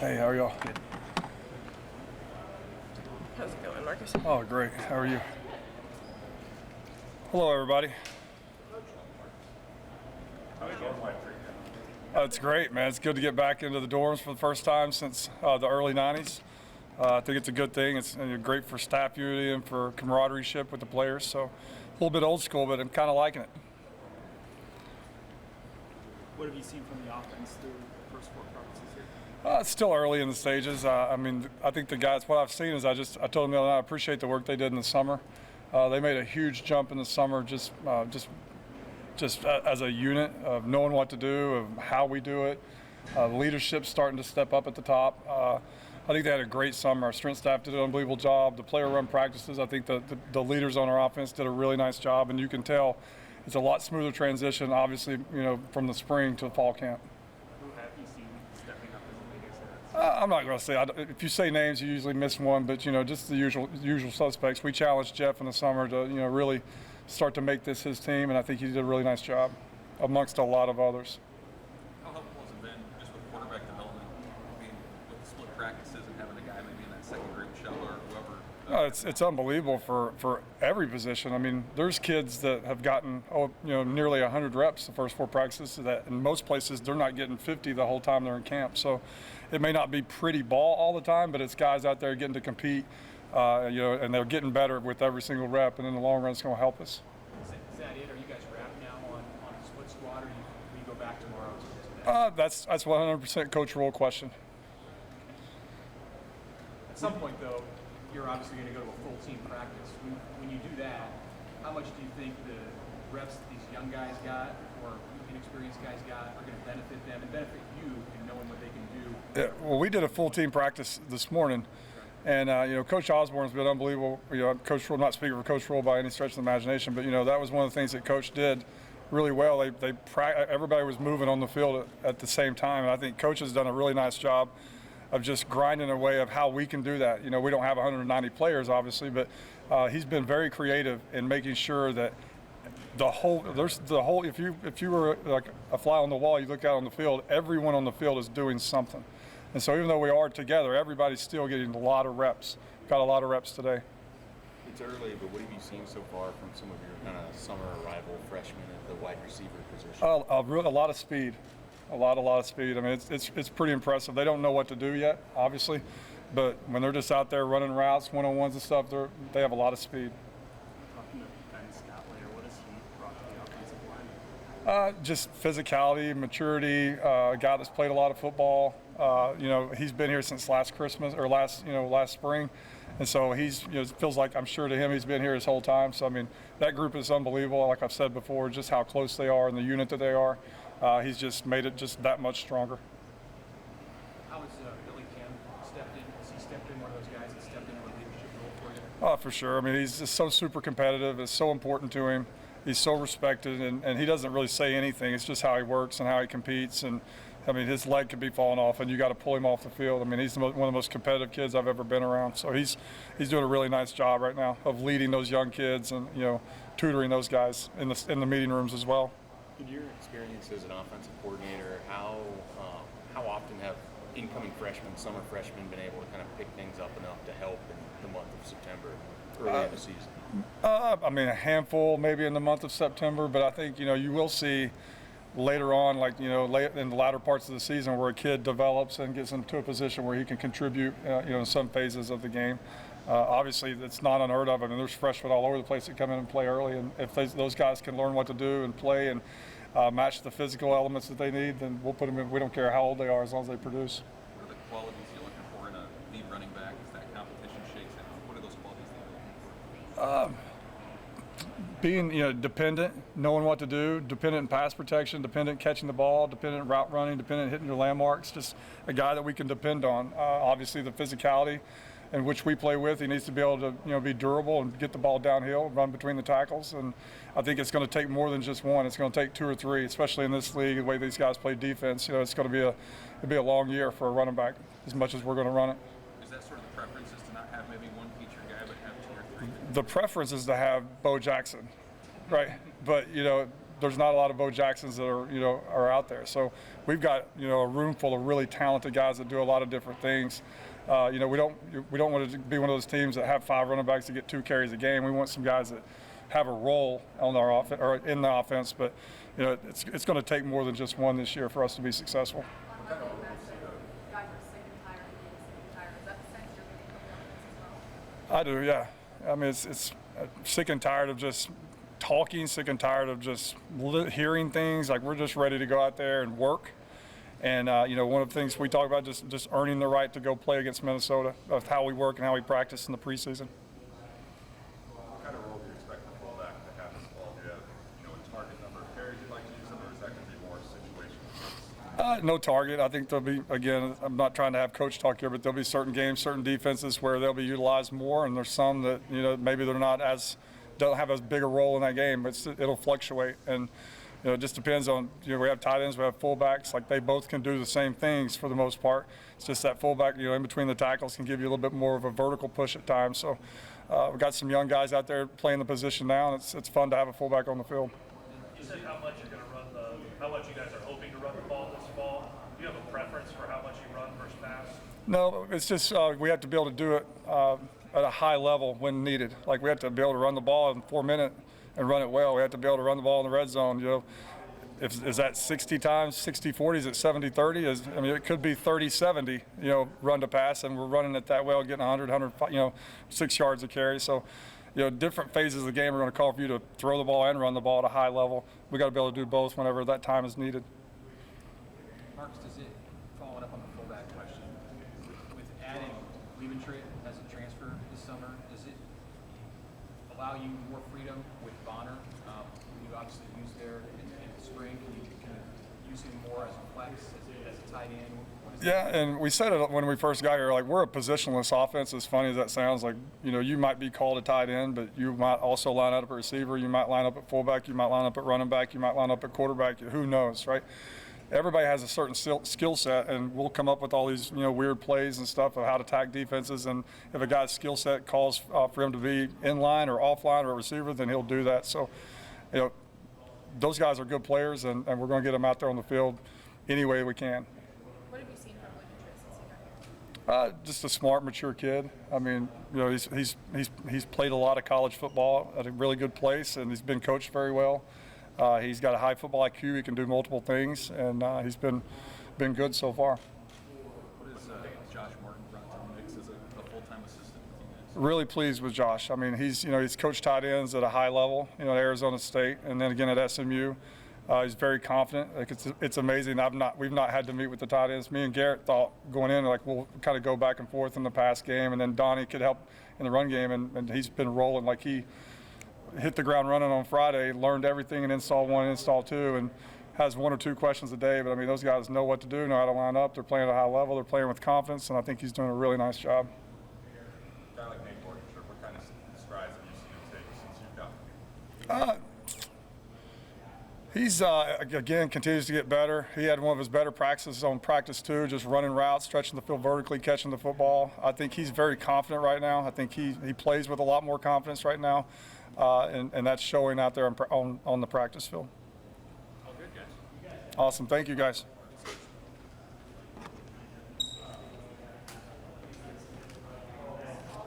Hey, how are y'all? Good. How's it going, Marcus? Oh, great. How are you? Hello, everybody. It's great, man. It's good to get back into the dorms for the first time since the early 90s. I think it's a good thing. It's great for staff unity and for camaraderie with the players. So a little bit old school, but I'm kind of liking it. What have you seen from the offense through the first 4 practices here? It's still early in the stages. I think the guys, what I've seen is I told them the other night, I appreciate the work they did in the summer. They made a huge jump in the summer just as a unit of knowing what to do, of how we do it. Leadership starting to step up at the top. I think they had a great summer. Our strength staff did an unbelievable job. The player run practices, I think the leaders on our offense did a really nice job, and you can tell it's a lot smoother transition, obviously, from the spring to the fall camp. Who have you seen stepping up as a leader? I'm not going to say. If you say names, you usually miss one, but just the usual suspects. We challenged Jeff in the summer to really start to make this his team, and I think he did a really nice job amongst a lot of others. How helpful has it been just with quarterback development, with the split practices and having a guy maybe in that second group, Shell or whoever? It's unbelievable for every position. I mean, there's kids that have gotten nearly 100 reps the first 4 practices. That in most places they're not getting 50 the whole time they're in camp. So it may not be pretty ball all the time, but it's guys out there getting to compete. And they're getting better with every single rep, and in the long run, it's going to help us. Is that it? Are you guys wrapped now on the split squad, or will you go back tomorrow to that? That's 100% coach rule question. At some point, though, you're obviously going to go to a full team practice. When you do that, how much do you think the reps that these young guys got or inexperienced guys got are going to benefit them and benefit you in knowing what they can do? Yeah, well, we did a full team practice this morning. And, Coach Osborne's been unbelievable. Coach Rule, not speaking for Coach Rule by any stretch of the imagination, but, that was one of the things that Coach did really well. Everybody was moving on the field at the same time. And I think Coach has done a really nice job of just grinding a way of how we can do that. We don't have 190 players, obviously, but he's been very creative in making sure that if you were like a fly on the wall, you look out on the field, everyone on the field is doing something. And so even though we are together, everybody's still getting a lot of reps. Got a lot of reps today. It's early, but what have you seen so far from some of your kind of summer arrival freshmen at the wide receiver position? A lot of speed. A lot of speed. I mean, it's pretty impressive. They don't know what to do yet, obviously, but when they're just out there running routes, one-on-ones and stuff, they have a lot of speed. Talking to Ben Scott later, what has he brought to the offensive line? Just physicality, maturity. A guy that's played a lot of football. He's been here since last spring, and so feels like, I'm sure to him, he's been here his whole time. So I mean, that group is unbelievable. Like I've said before, just how close they are and the unit that they are. He's just made it just that much stronger. How has Billy Kim stepped in? Has he stepped in one of those guys that stepped into a leadership role for you? Oh, for sure. I mean, he's just so super competitive. It's so important to him. He's so respected, and he doesn't really say anything. It's just how he works and how he competes. And I mean, his leg could be falling off, and you got to pull him off the field. I mean, he's one of the most competitive kids I've ever been around. So he's doing a really nice job right now of leading those young kids and tutoring those guys in the meeting rooms as well. In your experience as an offensive coordinator, how often have incoming freshmen, summer freshmen, been able to kind of pick things up enough to help in the month of September, early in the season? A handful maybe in the month of September, but I think you will see later on, late in the latter parts of the season, where a kid develops and gets into a position where he can contribute, in some phases of the game. Obviously, it's not unheard of. I mean, there's freshmen all over the place that come in and play early, and if those guys can learn what to do and play and match the physical elements that they need, then we'll put them in. We don't care how old they are, as long as they produce. What are the qualities you're looking for in a lead running back as that competition shakes out? What are those qualities that you're looking for? Being dependent, knowing what to do, dependent in pass protection, dependent catching the ball, dependent in route running, dependent hitting your landmarks, just a guy that we can depend on. Obviously the physicality in which we play with, he needs to be able to be durable and get the ball downhill, run between the tackles, and I think it's going to take more than just one. It's going to take 2 or 3, especially in this league, the way these guys play defense. It's going to be a long year for a running back, as much as we're going to run it. Is that sort of the preference, is to not have maybe one feature guy, but have 2 or 3? The preference is to have Bo Jackson, right? But there's not a lot of Bo Jacksons that are out there. So we've got a room full of really talented guys that do a lot of different things. We don't want to be one of those teams that have 5 running backs that get 2 carries a game. We want some guys that have a role on our offense or in the offense, but it's going to take more than just one this year for us to be successful. I do, yeah. I mean, it's sick and tired of just talking, sick and tired of just hearing things. Like, we're just ready to go out there and work. And one of the things we talk about just earning the right to go play against Minnesota, of how we work and how we practice in the preseason. What kind of role do you expect the fullback to have this fall? Do you have a target number of carries you'd like to use them, or is that going to be more situational? No target. I think there'll be, again, I'm not trying to have coach talk here, but there'll be certain games, certain defenses where they'll be utilized more, and there's some that maybe they're not don't have as big a role in that game, but it'll fluctuate. And it just depends on, we have tight ends, we have fullbacks, like they both can do the same things for the most part. It's just that fullback, in between the tackles can give you a little bit more of a vertical push at times. So we've got some young guys out there playing the position now, and it's fun to have a fullback on the field. You said how much you're going to run how much you guys are hoping to run the ball this fall. Do you have a preference for how much you run versus pass? No, it's just we have to be able to do it at a high level when needed. Like, we have to be able to run the ball in 4 minutes and run it well. We have to be able to run the ball in the red zone. Is that 60 times, 60-40? Is it 70-30? It could be 30-70, run to pass, and we're running it that well, getting 100, 105, 6 yards of carry. So, different phases of the game are going to call for you to throw the ball and run the ball at a high level. We got to be able to do both whenever that time is needed. Marcus, following up on the fullback question, with adding Liebentritt as a transfer this summer, does it allow you more freedom with Bonner? You obviously used there in the spring. Can you use him more as a flex, as a tight end? Yeah, and we said it when we first got here, like, we're a positionless offense. As funny as that sounds, like, you might be called a tight end, but you might also line up at receiver, you might line up at fullback, you might line up at running back, you might line up at quarterback, who knows, right? Everybody has a certain skill set, and we'll come up with all these, weird plays and stuff of how to attack defenses, and if a guy's skill set calls for him to be in line or offline or a receiver, then he'll do that. So, those guys are good players, and we're going to get them out there on the field any way we can. What have you seen from Liebentritt since he got here? Just a smart, mature kid. I mean, he's played a lot of college football at a really good place, and he's been coached very well. He's got a high football IQ. He can do multiple things, and he's been good so far. What is Josh Martin brought to the mix as a full-time assistant with you guys? Really pleased with Josh. I mean, he's coached tight ends at a high level, at Arizona State, and then again at SMU. He's very confident. Like, it's amazing. We've not had to meet with the tight ends. Me and Garrett thought going in, like, we'll kind of go back and forth in the pass game, and then Donnie could help in the run game, and he's been rolling. Like, he hit the ground running on Friday, learned everything in install 1, install 2, and has 1 or 2 questions a day. But I mean, those guys know what to do, know how to line up. They're playing at a high level. They're playing with confidence, and I think he's doing a really nice job. A guy like Nate Borgenschirk, what kind of strides have you seen him take since you've gotten him? He's, again, continues to get better. He had one of his better practices on practice 2, just running routes, stretching the field vertically, catching the football. I think he's very confident right now. I think he plays with a lot more confidence right now, and that's showing out there on the practice field. All good, guys. Awesome. Thank you, guys.